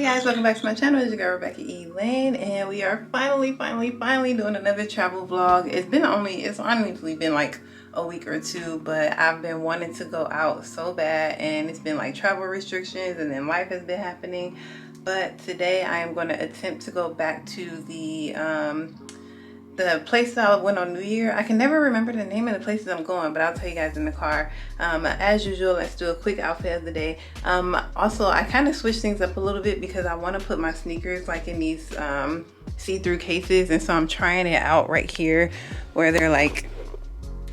guys, welcome back to my channel. It's your girl Rebekah Elaine, and we are finally doing another travel vlog. It's honestly been like a week or two, but I've been wanting to go out so bad, and it's been like travel restrictions, and then life has been happening. But today I am going to attempt to go back to the place that I went on New Year. I can never remember the name of the places I'm going, but I'll tell you guys in the car. As usual, let's do a quick outfit of the day. Also, I kind of switched things up a little bit because I want to put my sneakers like in these see-through cases, and so I'm trying it out right here where they're like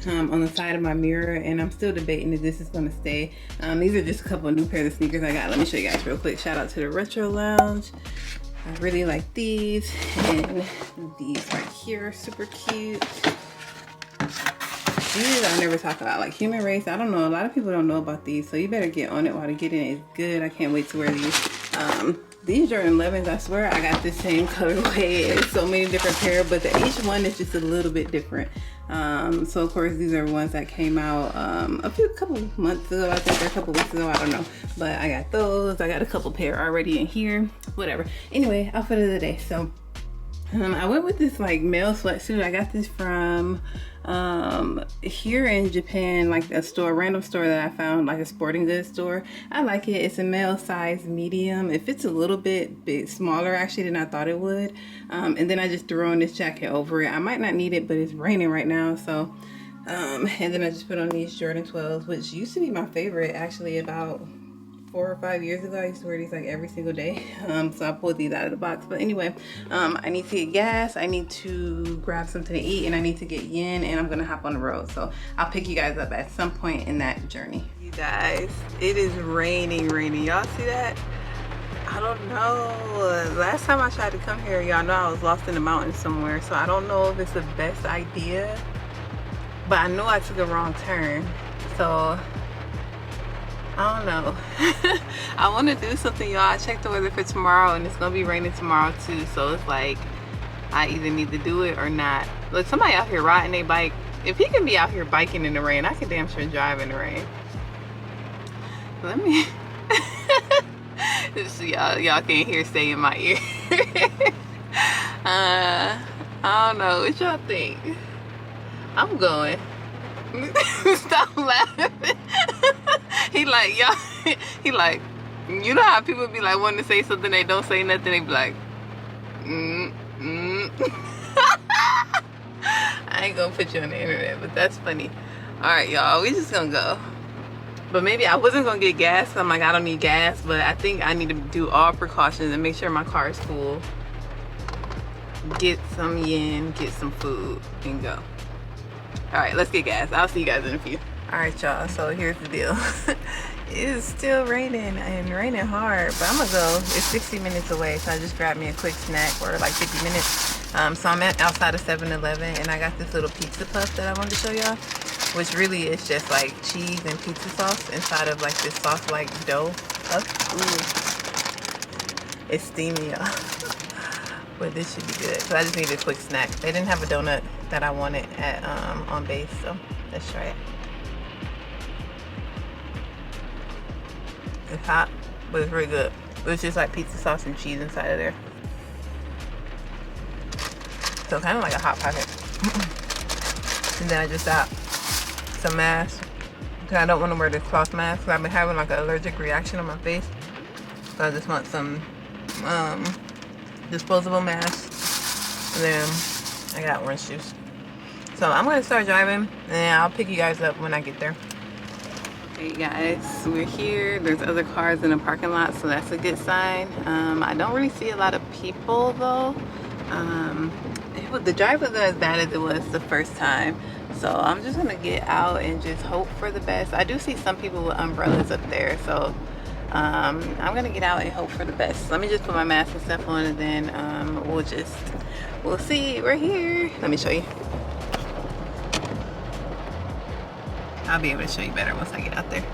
on the side of my mirror, and I'm still debating if this is going to stay. These are just a couple of new pairs of sneakers I got. Let me show you guys real quick. Shout out to the Retro Lounge. I really like these, and these right here are super cute. These I never talk about, like Human Race. I don't know, a lot of people don't know about these, so you better get on it while the getting is good. I can't wait to wear these. These Jordan 11s, I swear I got the same colorway. It's so many different pairs, but each one is just a little bit different. So of course these are ones that came out a couple months ago, I think, or a couple weeks ago, I don't know, but I got those. I got a couple pair already in here, whatever. Anyway, outfit of the day. So I went with this like male sweatsuit. I got this from here in Japan, like a random store that I found, like a sporting goods store. I like it. It's a male size medium. It fits a little bit smaller actually than I thought it would. And then I just threw on this jacket over it. I might not need it, but it's raining right now, so and then I just put on these Jordan 12s, which used to be my favorite actually. About 4 or 5 years ago, I used to wear these like every single day. So I pulled these out of the box. But anyway, I need to get gas, I need to grab something to eat, and I need to get yen, and I'm gonna hop on the road. So I'll pick you guys up at some point in that journey. You guys, it is raining. Y'all see that? I don't know. Last time I tried to come here, y'all know I was lost in the mountains somewhere. So I don't know if it's the best idea, but I know I took a wrong turn. So I don't know. I want to do something, y'all. I checked the weather for tomorrow, and it's gonna be raining tomorrow too, so it's like I either need to do it or not. Look, somebody out here riding their bike. If he can be out here biking in the rain, I can damn sure drive in the rain. Let me y'all can't hear stay in my ear. I don't know, what y'all think? I'm going. Stop laughing. He like, y'all, he like, you know how people be like wanting to say something, they don't say nothing, they be like, I ain't gonna put you on the internet, but that's funny. Alright, y'all, we just gonna go. But maybe I wasn't gonna get gas, so I'm like, I don't need gas, but I think I need to do all precautions and make sure my car is full. Get some yen, get some food, and go. Alright, let's get gas. I'll see you guys in a few. Alright, y'all, so here's the deal. It is still raining, and raining hard, but I'm gonna go. It's 60 minutes away, so I just grabbed me a quick snack for like 50 minutes. So I'm outside of 7-Eleven, and I got this little pizza puff that I wanted to show y'all, which really is just like cheese and pizza sauce inside of like this soft like dough puff. Ooh. It's steamy, y'all. But this should be good. So I just need a quick snack. They didn't have a donut that I wanted at on base, so let's try it. It's hot, but it's really good. It's just like pizza sauce and cheese inside of there. So kind of like a hot pocket. And then I just got some masks, because I don't want to wear this cloth mask, because I've been having like an allergic reaction on my face. So I just want some disposable masks. And then I got orange juice. So I'm gonna start driving, and I'll pick you guys up when I get there. Hey guys, we're here. There's other cars in the parking lot, so that's a good sign. I don't really see a lot of people though. The drive wasn't as bad as it was the first time, so I'm just gonna get out and just hope for the best. I do see some people with umbrellas up there, so I'm gonna get out and hope for the best. Let me just put my mask and stuff on, and then we'll see. We're here. Let me show you. I'll be able to show you better once I get out there.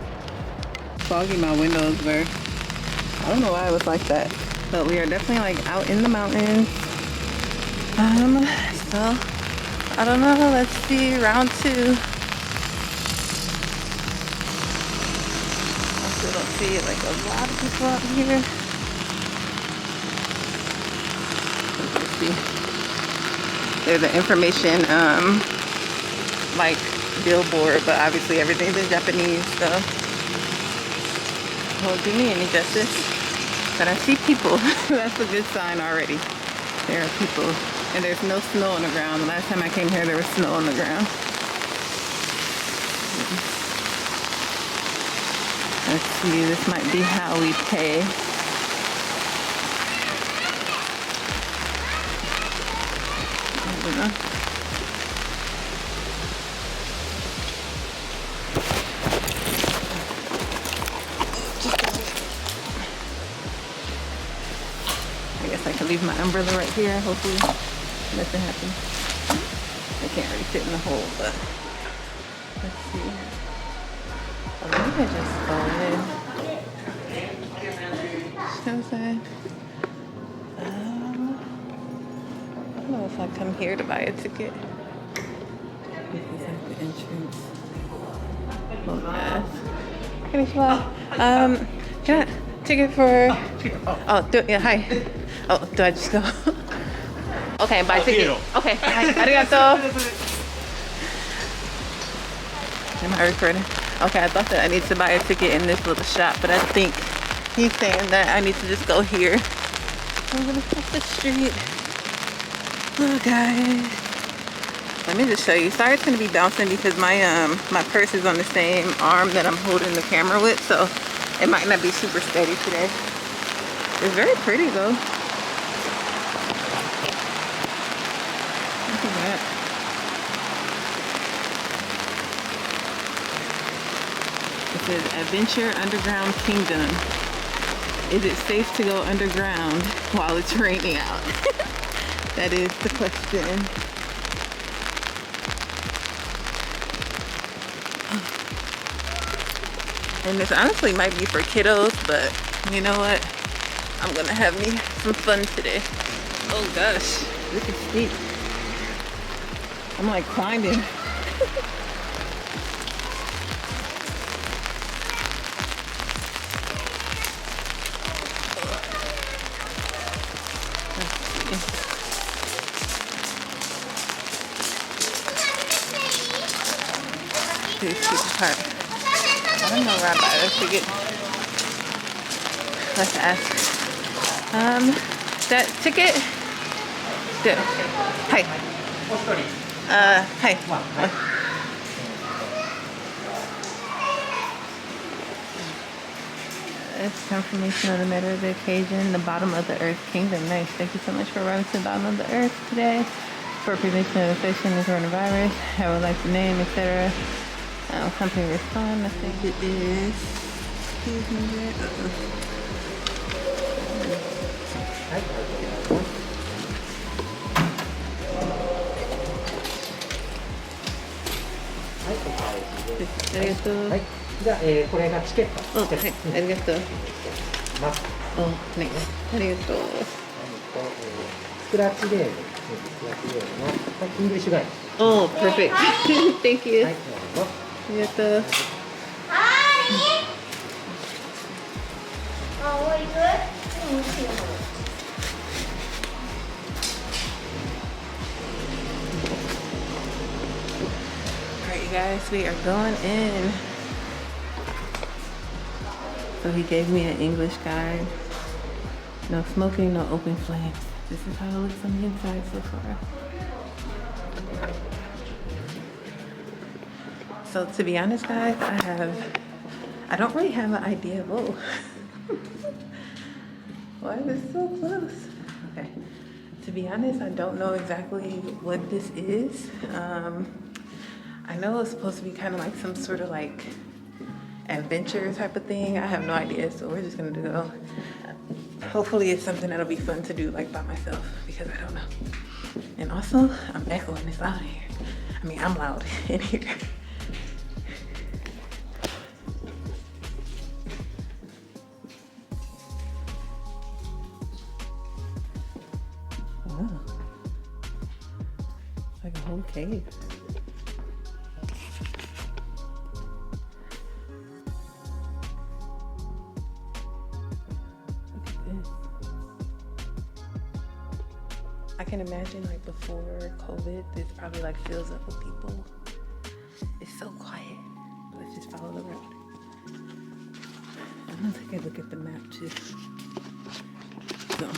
Foggy my windows were. I don't know why it was like that, but we are definitely like out in the mountains. So I don't know. Let's see, round 2. I still don't see like a lot of people out here. see. There's an information like billboard, but obviously everything's in Japanese, so it won't do me any justice. But I see people. That's a good sign already. There are people, and there's no snow on the ground. The last time I came here, there was snow on the ground. Let's see, this might be how we pay. I don't know. I guess I can leave my umbrella right here. Hopefully nothing happens. I can't really fit in the hole, but let's see. I think I just go in. So sad. I don't know if I come here to buy a ticket. This is like the entrance. Oh, yes. Can I ticket for? Oh, yeah. Hi. Oh, do I just go? Okay, buy ticket. Okay. Hi. Arigato. Am I recording? Okay, I thought that I need to buy a ticket in this little shop, but I think he's saying that I need to just go here. I'm gonna cross the street. Oh, guys. Let me just show you. Sorry it's gonna be bouncing because my my purse is on the same arm that I'm holding the camera with, so it might not be super steady today. It's very pretty though. Look at that. It says Adventure Underground Kingdom. Is it safe to go underground while it's raining out? That is the question. And this honestly might be for kiddos, but you know what? I'm gonna have me some fun today. Oh gosh, this is steep. I'm like climbing. This is part. I don't know where I buy this ticket. Let's ask. That ticket? Hi. Hi. It's confirmation of the matter of the occasion, the bottom of the earth kingdom. Nice. Thank you so much for arriving to the bottom of the earth today. For prevention of infection and coronavirus, I would like to name, etc. Company respond. I think it is. Excuse me there. Oh, perfect. Thank you. Alright, you guys, we are going in. So he gave me an English guide. No smoking, no open flames. This is how it looks on the inside so far. So to be honest, guys, I don't really have an idea. Whoa. Why is it so close? Okay. To be honest, I don't know exactly what this is. I know it's supposed to be kind of like some sort of like adventure type of thing. I have no idea, so we're just gonna go. Hopefully it's something that'll be fun to do like by myself, because I don't know. And also, I'm echoing. It's loud in here. I mean, I'm loud in here. Wow. It's like a whole cave. I can imagine like before COVID, this probably like fills up with people. It's so quiet. Let's just follow the road. I'm gonna take a look at the map too. So,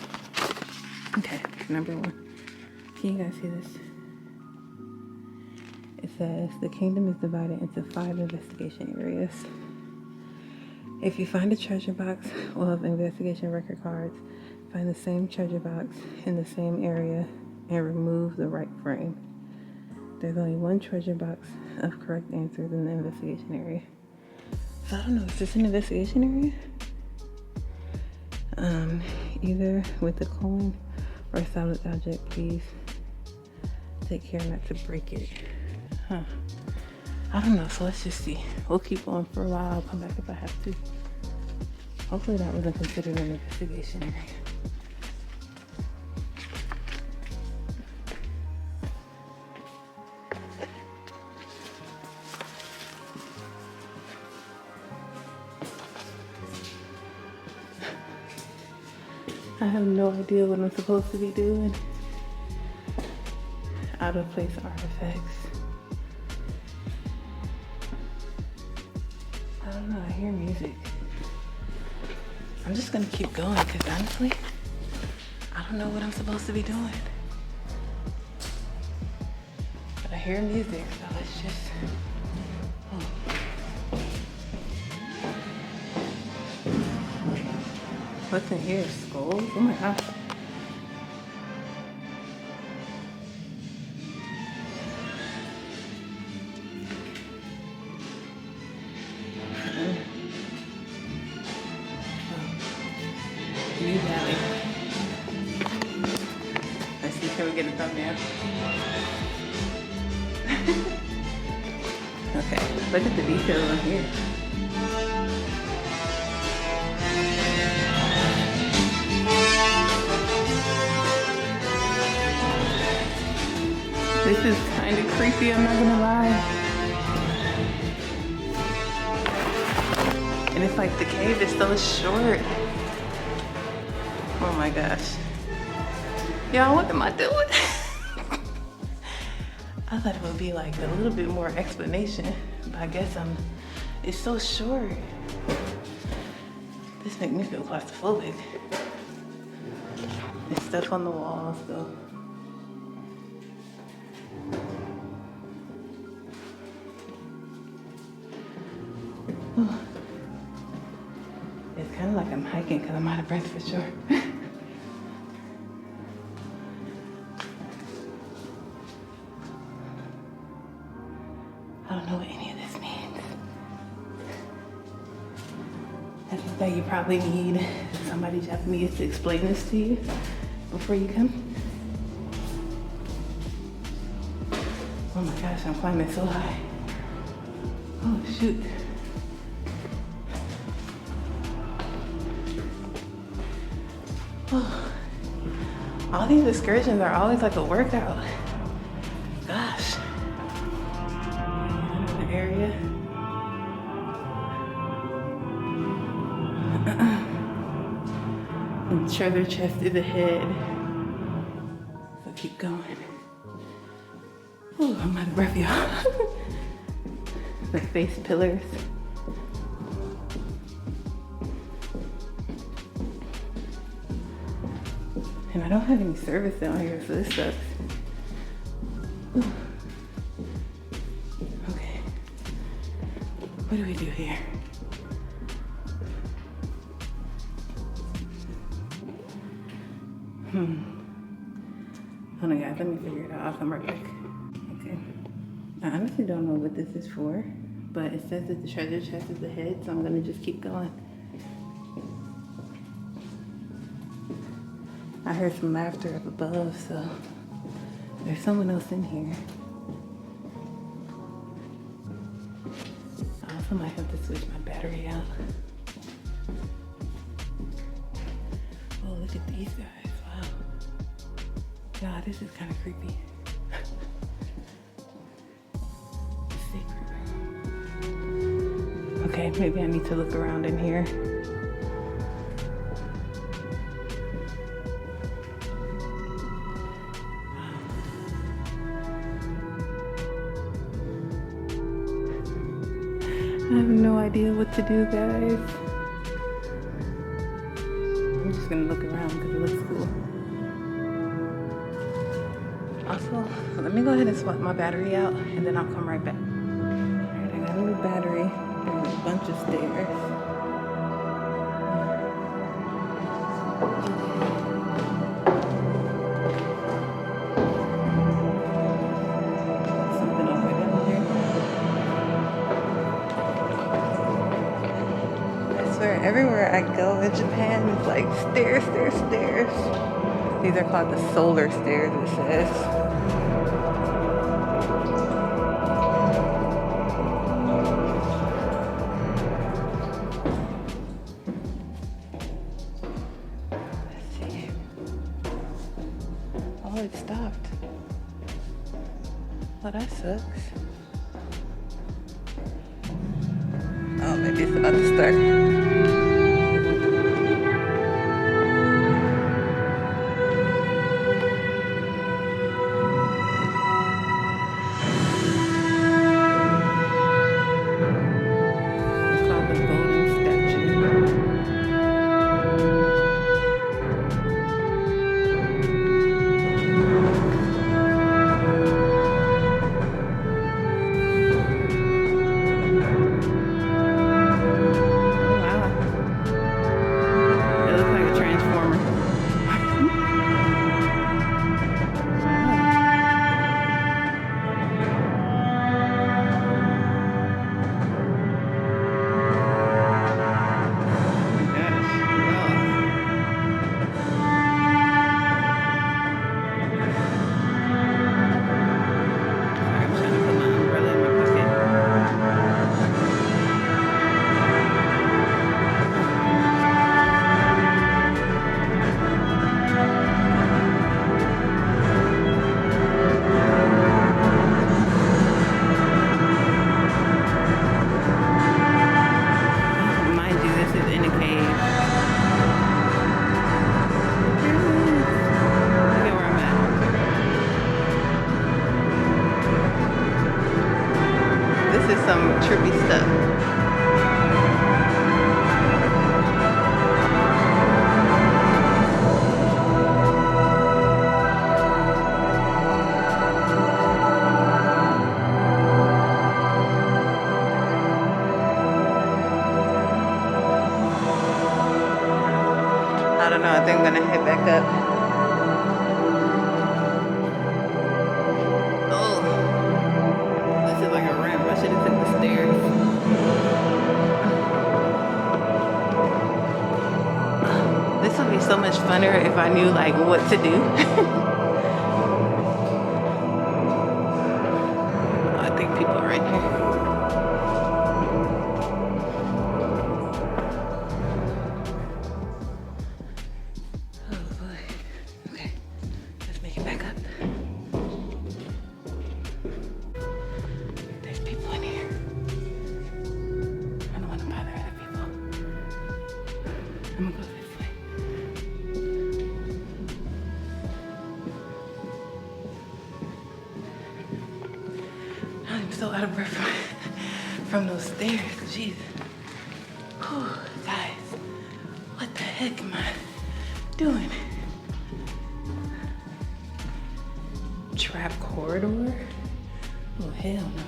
okay, number 1. Can you guys see this? It says the kingdom is divided into 5 investigation areas. If you find a treasure box or have investigation record cards, find the same treasure box in the same area and remove the right frame. There's only 1 treasure box of correct answers in the investigation area. So I don't know, is this an investigation area? Either with the coin or a solid object, please take care not to break it. I don't know, so let's just see. We'll keep going for a while. I'll come back if I have to. Hopefully that wasn't considered an investigation area. I have no idea what I'm supposed to be doing. Out of place artifacts. I don't know, I hear music. I'm just gonna keep going because honestly, I don't know what I'm supposed to be doing. But I hear music, so let's just. What's in here? Skulls? Oh my gosh. Mu Valley. Let's see, can we get a thumbnail? Okay, look at the details on here. This is kind of creepy, I'm not gonna lie. And it's like the cave is so short. Oh my gosh. Y'all, what am I doing? I thought it would be like a little bit more explanation, but I guess it's so short. This makes me feel claustrophobic. There's stuff on the walls though. It's kind of like I'm hiking because I'm out of breath for sure. I don't know what any of this means. I think that you probably need somebody Japanese to explain this to you before you come. Oh my gosh, I'm climbing so high. Oh shoot. All these excursions are always like a workout. Gosh. Another area. And treasure chest is ahead. So keep going. Oh, I'm out of breath, y'all. The face pillars. And I don't have any service down here, so this sucks. Ooh. Okay. What do we do here? Hold on guys, let me figure it out. I'll come right back. Okay. I honestly don't know what this is for, but it says that the treasure chest is ahead, so I'm gonna just keep going. I heard some laughter up above, so there's someone else in here. I also might have to switch my battery out. Oh, look at these guys, wow. God, this is kind of creepy. Secret room. Okay, maybe I need to look around in here. have no idea what to do, guys. I'm just gonna look around because it looks cool. Also, let me go ahead and swap my battery out and then I'll come right back. Alright, I got a new battery. There's a bunch of stairs. Something over down here. I swear, everywhere I go in Japan, it's like stairs, stairs, stairs. These are called the solar stairs, it says. Let's see. Oh, it stopped. Oh, that sucks. Oh, maybe it's about to start. Some trippy stuff. I don't know, I think I'm gonna head back up. This would be so much funner if I knew like what to do. I think people are right here. Oh boy. Okay, let's make it back up. There's people in here. I don't want to bother other people. I'm gonna go this way. I'm so out of breath from those stairs. Jeez. Whew, guys, what the heck am I doing? Trap corridor? Oh, hell no.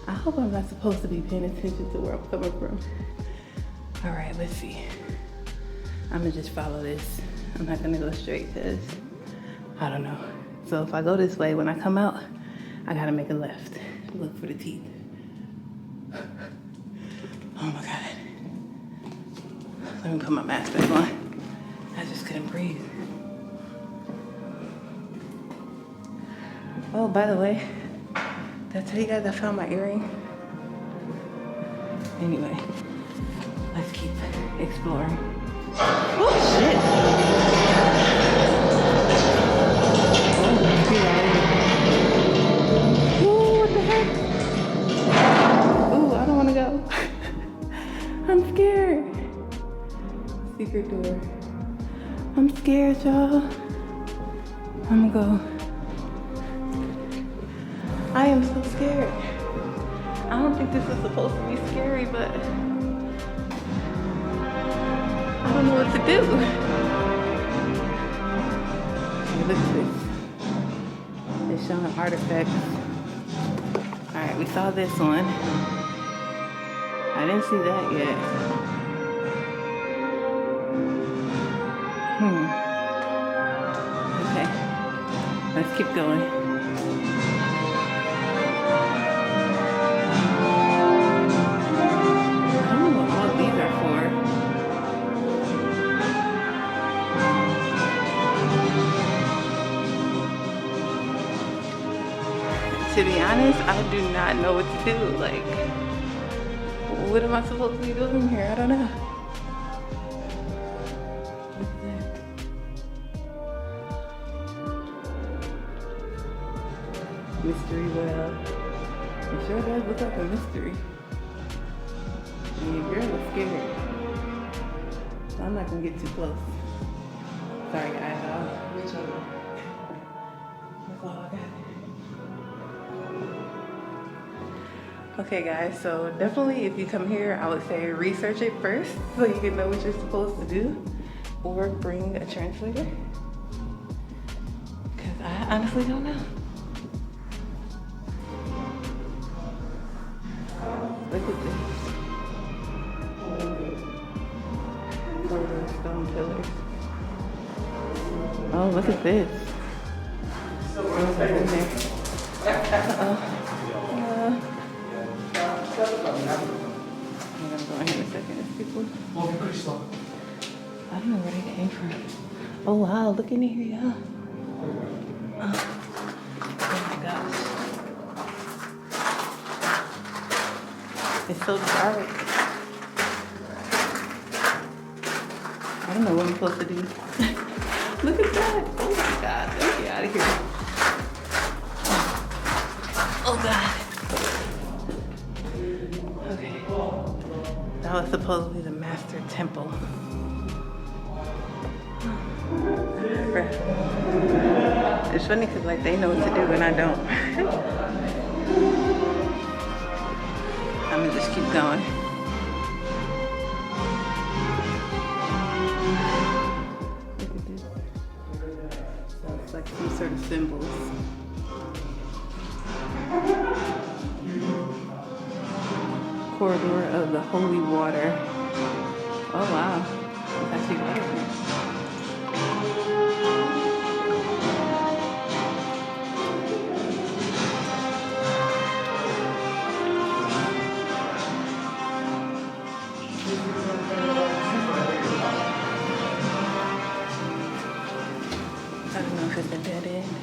I hope I'm not supposed to be paying attention to where I'm coming from. All right, let's see. I'm gonna just follow this. I'm not gonna go straight because I don't know. So if I go this way, when I come out, I gotta make a left. Look for the teeth. Oh my God. Let me put my mask back on. I just couldn't breathe. Oh, by the way, did I tell you guys I found my earring? Anyway, let's keep exploring. Oh shit! Ooh, what the heck? Ooh, I don't want to go. I'm scared. Secret door. I'm scared, y'all. I'm gonna go I am so scared. I don't think this is supposed to be scary, but I don't know what to do. Look at this. It's showing artifacts. Alright, we saw this one. I didn't see that yet. Okay. Let's keep going. I don't know what all these are for. To be honest, I do not know what to do. Like, what am I supposed to be doing here? I don't know. Mystery well. It sure does look like a mystery. And your girl is scared. So I'm not gonna get too close. Sorry guys, I'll reach over. That's all I got. Okay guys, so definitely if you come here, I would say research it first so you can know what you're supposed to do, or bring a translator, because I honestly don't know. Look at this. Stone pillars. Oh, look at this. What's in there? I'm gonna go in here in a second. There's people. I don't know where they came from. Oh wow, look in here, y'all. Oh my gosh. It's so dark. I don't know what I'm supposed to do. Look at that. Oh my god. Let me get out of here. Oh god. Okay. That was supposedly the master temple. It's funny because like they know what to do and I don't. I'm gonna just keep going. Look at this. So it's like some sort of symbols. Corridor of the holy water. Oh wow. It's actually water here. I don't know if it's a dead end.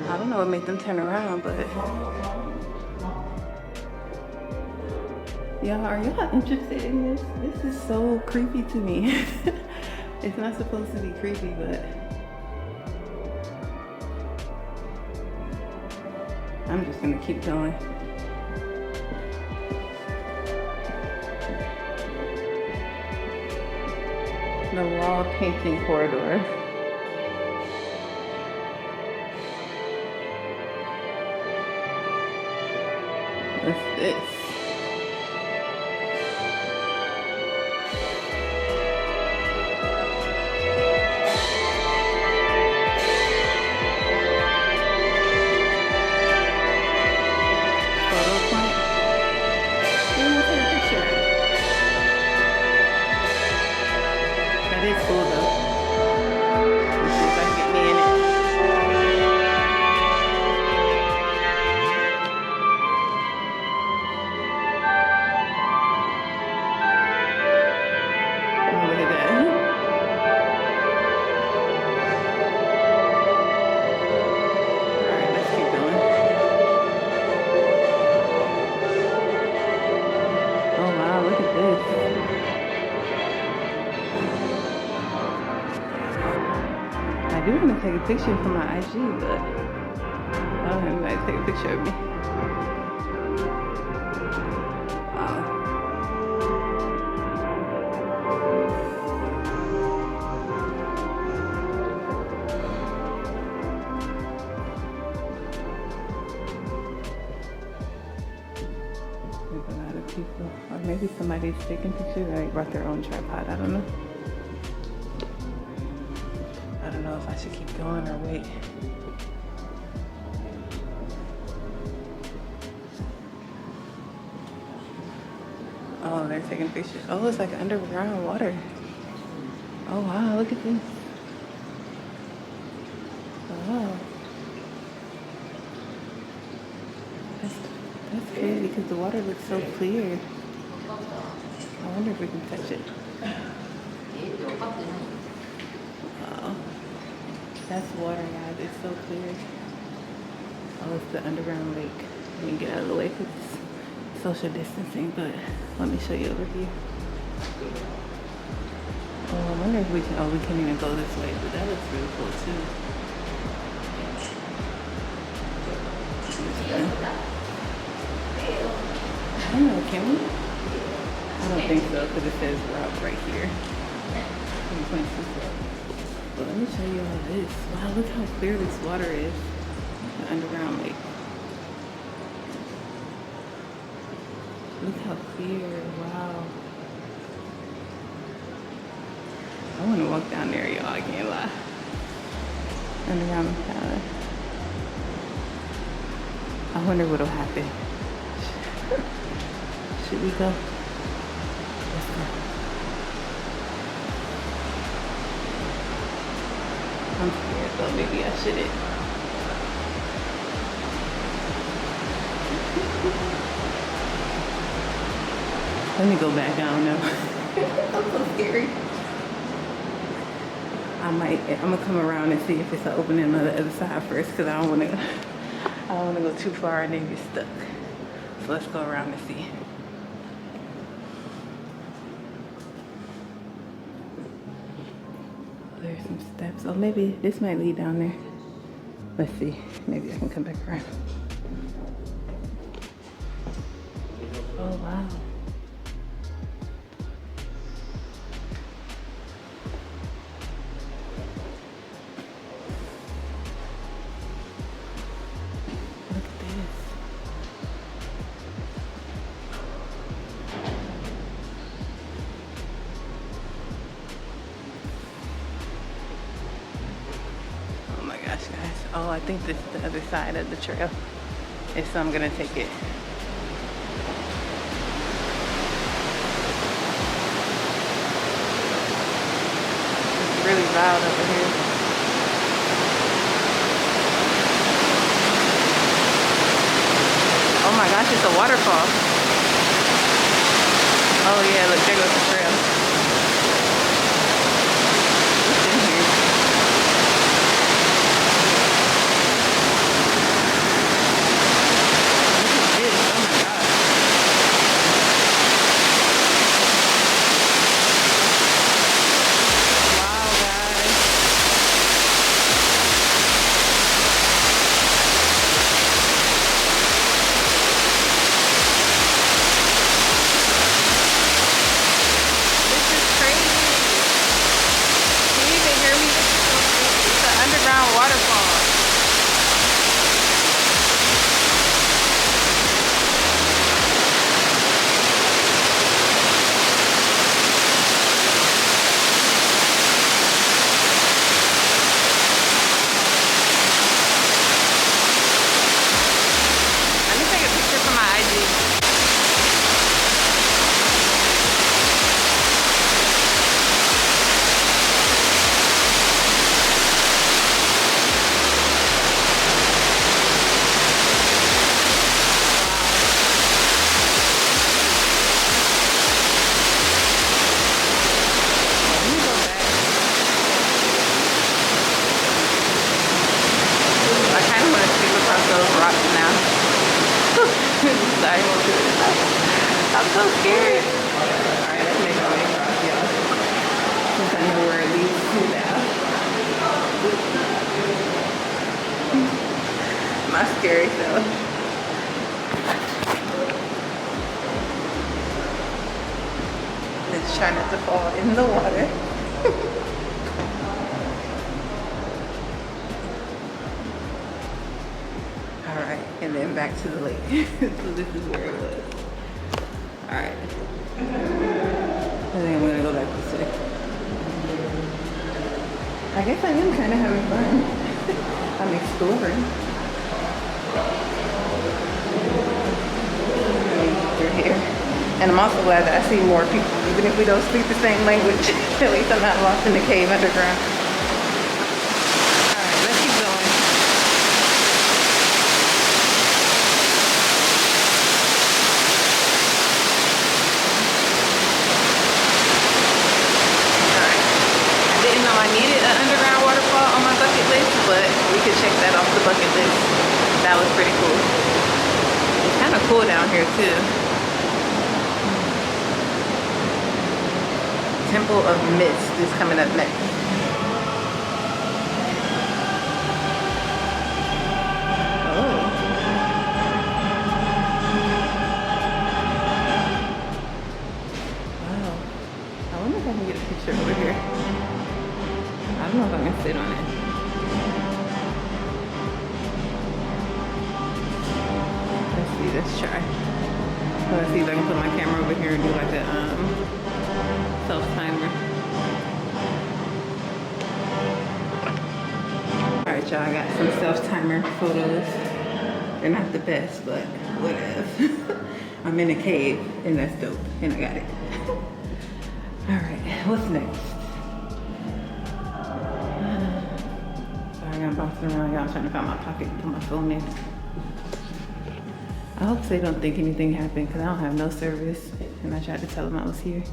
I don't know what made them turn around, but y'all, are y'all interested in this? This is so creepy to me. It's not supposed to be creepy, but I'm just gonna keep going. The wall painting corridor. What's this? Photo point. Let me take a picture. That is cool though. Let's see if I can get me in it. I do want to take a picture for my IG, but I don't have anybody to take a picture of me. Wow. lot of people. Or maybe somebody's taking pictures or they brought their own tripod. I don't know. I don't know if I should keep going or wait. Oh, they're taking pictures. Oh, it's like underground water. Oh, wow, look at this. Wow. That's crazy because the water looks so clear. I wonder if we can touch it. Wow. That's water, guys. It's so clear. Oh, it's the underground lake. Let me get out of the way because it's social distancing, but let me show you over here. Oh, I wonder if we can, oh, we can't even go this way, but that looks really cool too. I don't know, can we? I don't think so, because it says route right here. But let me show you all this. Wow, look how clear this water is. The underground lake. Look how clear, wow. I want to walk down there, y'all, I can't lie. Underground palace. I wonder what'll happen. Should we go? Let's go. I'm scared though, maybe I shouldn't. Let me go back, I don't know. I'm so scary. I'm gonna come around and see if it's an opening on the other side first, because I don't wanna go too far and then get stuck. So let's go around and see. There's some steps. Oh, maybe this might lead down there. Let's see. Maybe I can come back around. Oh, wow. Oh, I think this is the other side of the trail. And so I'm gonna take it. It's really loud over here. Oh my gosh, it's a waterfall. Oh yeah, look, there goes the trail. What's in here? I'm so scared. Alright, let's make our way across, y'all. Since I know where it leads to now. My scary self. Let's try not to fall in the water. Alright, and then back to the lake. So this is where it was. Alright. I think I'm gonna go back this way. I guess I am kind of having fun. I'm exploring. Through here. And I'm also glad that I see more people, even if we don't speak the same language. At least I'm not lost in the cave underground. Alright, let's keep going. Alright. I didn't know I needed an underground waterfall on my bucket list, but we could check that off the bucket list. That was pretty cool. It's kind of cool down here too. Temple of Mist is coming up next. Oh. Wow. I wonder if I can get a picture over here. I don't know if I can sit on it. Let's see, let's try. Let's see if I can put my camera over here and do like a self-timer. Alright y'all, I got some self-timer photos. They're not the best, but whatever. I'm in a cave and that's dope. And I got it. Alright, what's next? Sorry, I'm bouncing around. Y'all trying to find my pocket and put my phone in. I hope they don't think anything happened because I don't have no service. And I tried to tell them I was here.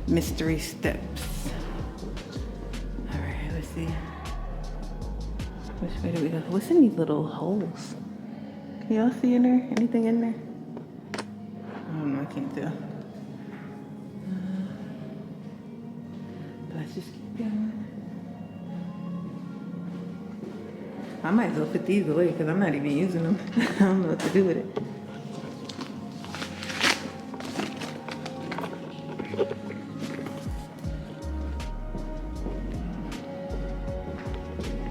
Mystery steps. All right, let's see. Which way do we go? What's in these little holes? Can y'all see in there? Anything in there? I don't know, I can't tell. Let's just keep going. I might as well put these away because I'm not even using them. I don't know what to do with it.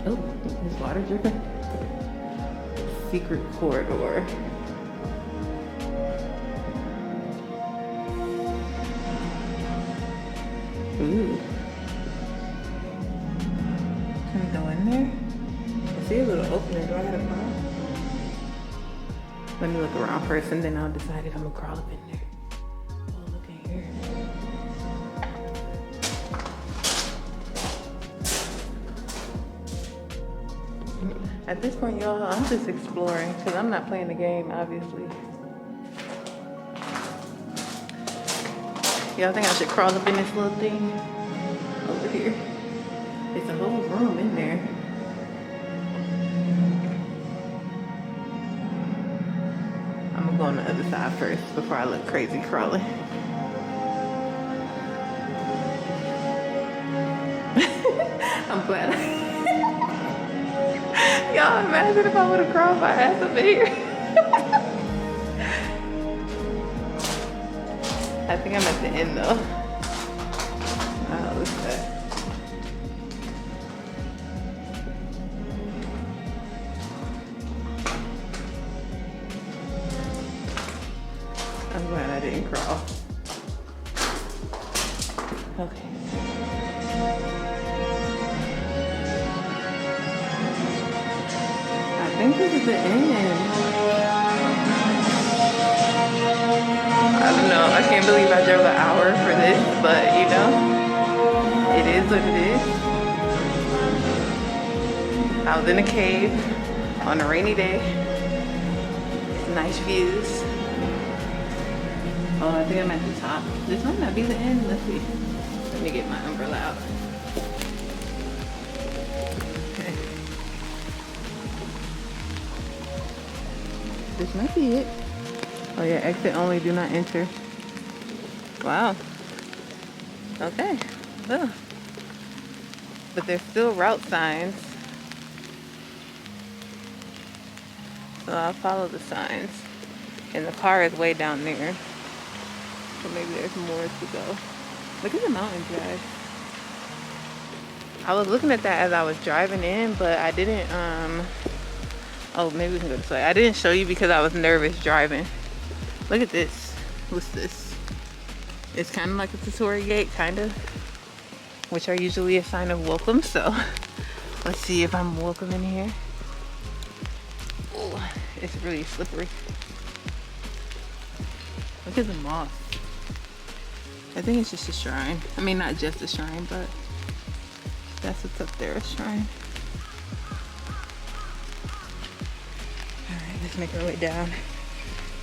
Oh, there's water dripping. Secret corridor. Ooh. Can we go in there? I see a little opening. Do I gotta crawl? Let me look around first and then I'll decide if I'm gonna crawl up in there. Oh, look at here. At this point, y'all, I'm just exploring because I'm not playing the game, obviously. Y'all think I should crawl up in this little thing over here? It's a whole room in there. I'm gonna go on the other side first before I look crazy crawling. I'm glad. Y'all imagine if I would have crawled my ass up in here. I think I'm at the end though. Oh, look at that. I'm glad I didn't crawl. Okay. I think this is the end. I don't know. I can't believe I drove an hour for this, but you know, it is what it is. I was in a cave on a rainy day. Nice views. Oh, I think I'm at the top. This might not be the end. Let's see. Let me get my umbrella out. Okay. This might be it. Oh yeah, exit only, do not enter. Wow. Okay. Oh. But there's still route signs. So I'll follow the signs. And the car is way down there. So maybe there's more to go. Look at the mountains, guys. I was looking at that as I was driving in, but I didn't, oh, maybe we can go this way. I didn't show you because I was nervous driving. Look at this. what's this? It's kind of like a tutorial gate, kind of, which are usually a sign of welcome. So let's see if I'm welcome in here. Oh, it's really slippery. Look at the moss. I think it's just a shrine. I mean, not just a shrine, but that's what's up there, a shrine. All right, let's make our way down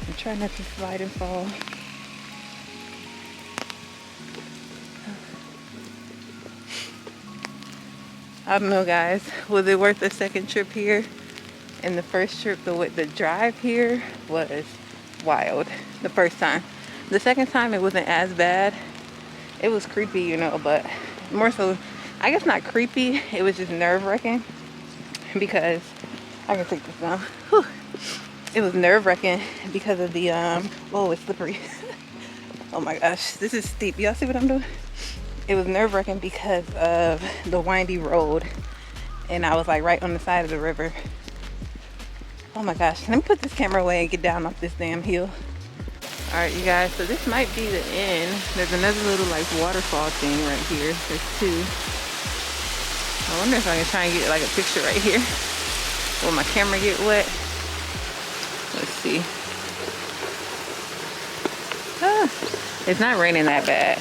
and try not to slide and fall. I don't know, guys. Was it worth the second trip here? And the first trip, the drive here was wild. The first time. The second time, it wasn't as bad. It was creepy, you know, but more so, I guess not creepy. It was just nerve-wracking because I can take this down. Whew. It was nerve-wracking because of the oh, it's slippery. Oh my gosh, this is steep. Y'all see what I'm doing? It was nerve-wracking because of the windy road, and I was like right on the side of the river. Oh my gosh, let me put this camera away and get down off this damn hill. All right, you guys, so this might be the end. There's another little like waterfall thing right here. There's two. I wonder if I can try and get like a picture right here. Will my camera get wet? Let's see. Ah, it's not raining that bad.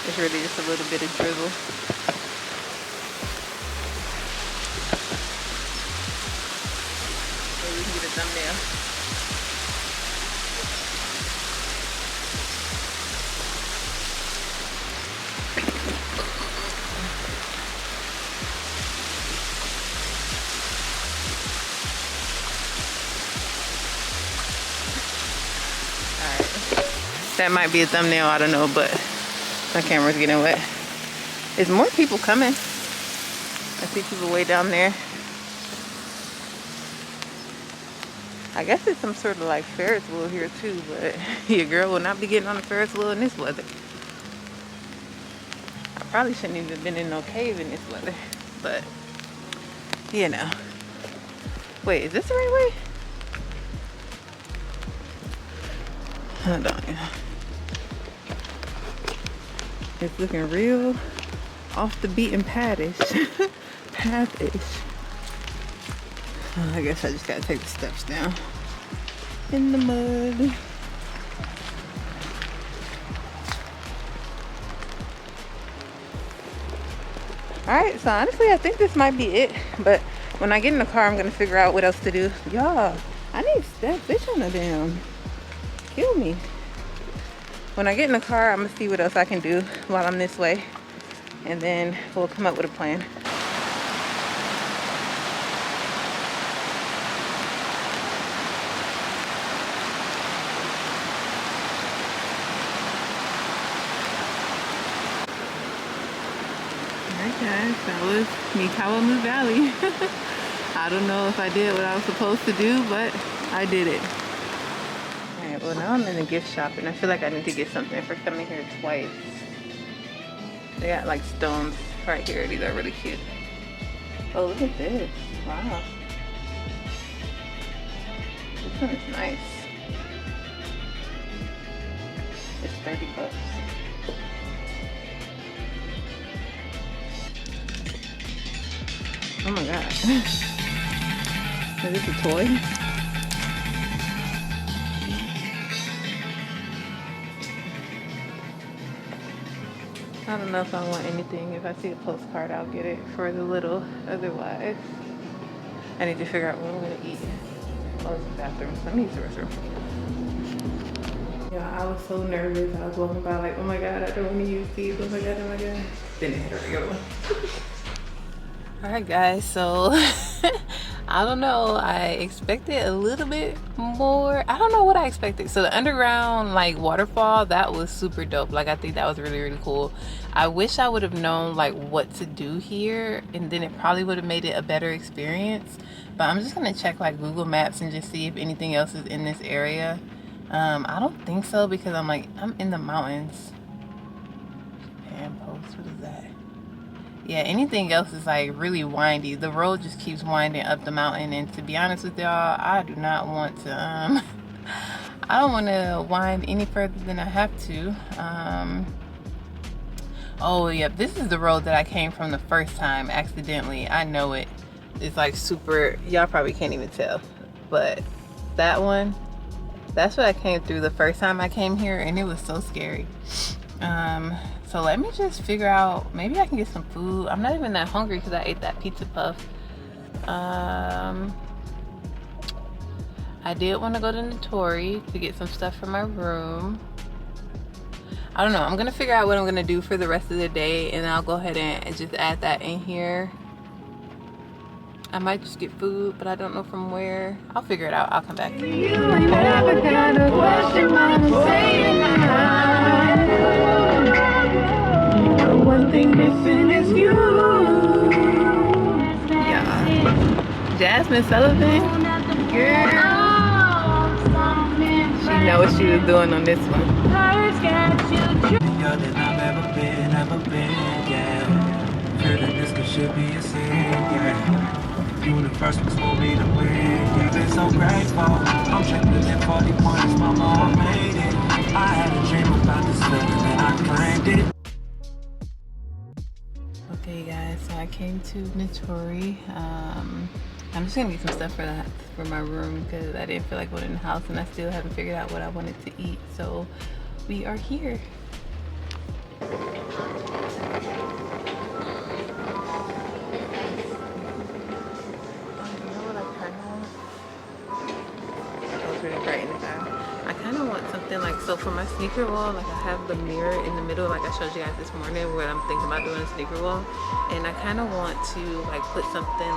It's really just a little bit of drizzle. Maybe we can get a thumbnail. Alright. That might be a thumbnail, I don't know, but my camera's getting wet. There's more people coming. I see people way down there. I guess it's some sort of like Ferris wheel here too, but your girl will not be getting on the Ferris wheel in this weather. I probably shouldn't even been in no cave in this weather, but you know. Wait, is this the right way? Hold on. It's looking real off the beaten path-ish. Path-ish. I guess I just gotta take the steps down in the mud. Alright, so honestly I think this might be it, but when I get in the car I'm gonna figure out what else to do. Y'all, I need steps. They trying to damn kill me. When I get in the car, I'm gonna see what else I can do while I'm this way, and then we'll come up with a plan. Alright guys, that was Mikawa Mu Valley. I don't know if I did what I was supposed to do, but I did it. Well, now I'm in the gift shop and I feel like I need to get something for coming here twice. They got like stones right here. These are really cute. Oh, look at this. Wow. This one is nice. It's 30 bucks. Oh my god. Is this a toy? I don't know if I want anything. If I see a postcard, I'll get it for the little. Otherwise, I need to figure out what I'm gonna eat. Oh, it's the bathroom. Let me use the restroom. Yeah, I was so nervous. I was walking by like, oh my god, I don't want to use these. Oh my god, oh my god. Then I had a regular one. Alright guys, so I don't know. I expected a little bit more. I don't know what I expected. So the underground like waterfall, that was super dope. Like I think that was really, really cool. I wish I would have known like what to do here, and then it probably would have made it a better experience. But I'm just gonna check like Google Maps and just see if anything else is in this area. I don't think so because I'm in the mountains. Japan Post, what is that? Yeah, anything else is like really windy. The road just keeps winding up the mountain, and to be honest with y'all, I do not want to I don't want to wind any further than I have to. Oh yeah, this is the road that I came from the first time accidentally. I know it. It's like super, y'all probably can't even tell, but that one, that's what I came through the first time I came here, and it was so scary. So let me just figure out, maybe I can get some food. I'm not even that hungry because I ate that pizza puff. I did want to go to Notori to get some stuff for my room. I don't know, I'm gonna figure out what I'm gonna do for the rest of the day, and I'll go ahead and just add that in here. I might just get food, but I don't know from where. I'll figure it out. I'll come back. You ain't never got a question, mama, saying the one thing missing is you. Yeah. Jasmine Sullivan, girl. She know what she was doing on this one. Younger than I've ever been, yeah. Feeling this could should be a sin, yeah. Universe was for me to win, yeah. Been so grateful. I'm dripping in 40 points, mama, I made it. I had a dream about this feeling and I claimed it. Okay guys, so I came to Notori. I'm just gonna get some stuff for my room because I didn't feel like going in the house, and I still haven't figured out what I wanted to eat. So we are here. I kind of want something like, so for my sneaker wall, like I have the mirror in the middle, like I showed you guys this morning, where I'm thinking about doing a sneaker wall, and I kind of want to like put something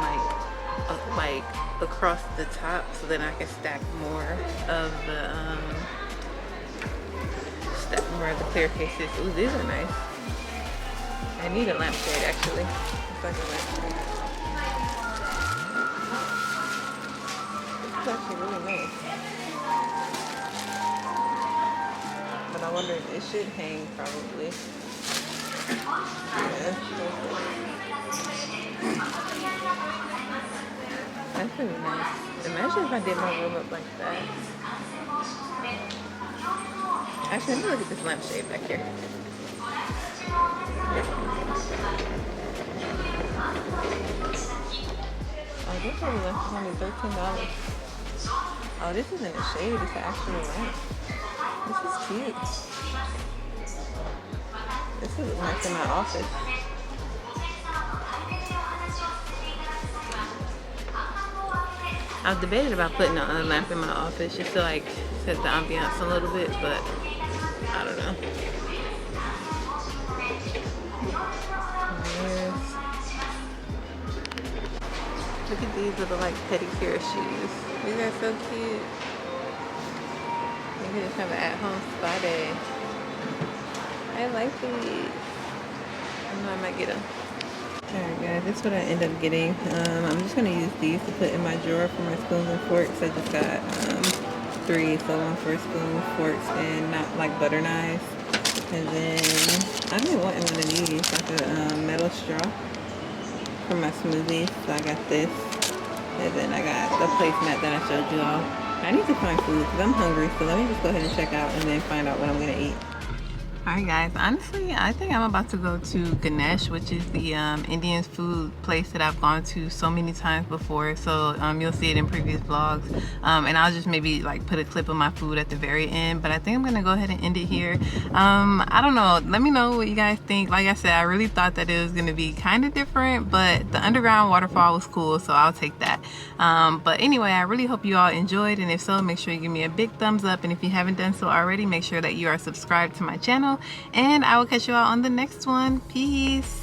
like across the top, so then I can stack more of the clear cases. Ooh, these are nice. I need a lampshade actually. It's like a lampshade. This is actually really nice. But I wonder if it should hang probably. Yeah, that's really nice. Imagine if I did my room up like that. Actually, let me look at this lampshade back here. Oh, this little lamp is only $13. Oh, this isn't a shade, it's an actual lamp. This is cute. This is nice in my office. I've debated about putting a lamp in my office just to like set the ambiance a little bit, but I don't know. Yes. Look at these little like pedicure shoes. These are so cute. You can just have an at-home spa day. I like these. I know I might get them. Alright guys, this is what I end up getting. I'm just going to use these to put in my drawer for my spoons and forks. I just got 3, so one for spoons, forks, and not like butter knives. And then I've been wanting one of these, like a metal straw for my smoothies. So I got this, and then I got the placemat that I showed you all. I need to find food because I'm hungry, so let me just go ahead and check out and then find out what I'm going to eat. Alright guys, honestly, I think I'm about to go to Ganesh, which is the Indian food place that I've gone to so many times before. So you'll see it in previous vlogs. And I'll just maybe like put a clip of my food at the very end. But I think I'm going to go ahead and end it here. I don't know. Let me know what you guys think. Like I said, I really thought that it was going to be kind of different. But the underground waterfall was cool, so I'll take that. But anyway, I really hope you all enjoyed. And if so, make sure you give me a big thumbs up. And if you haven't done so already, make sure that you are subscribed to my channel. And I will catch you all on the next one. Peace.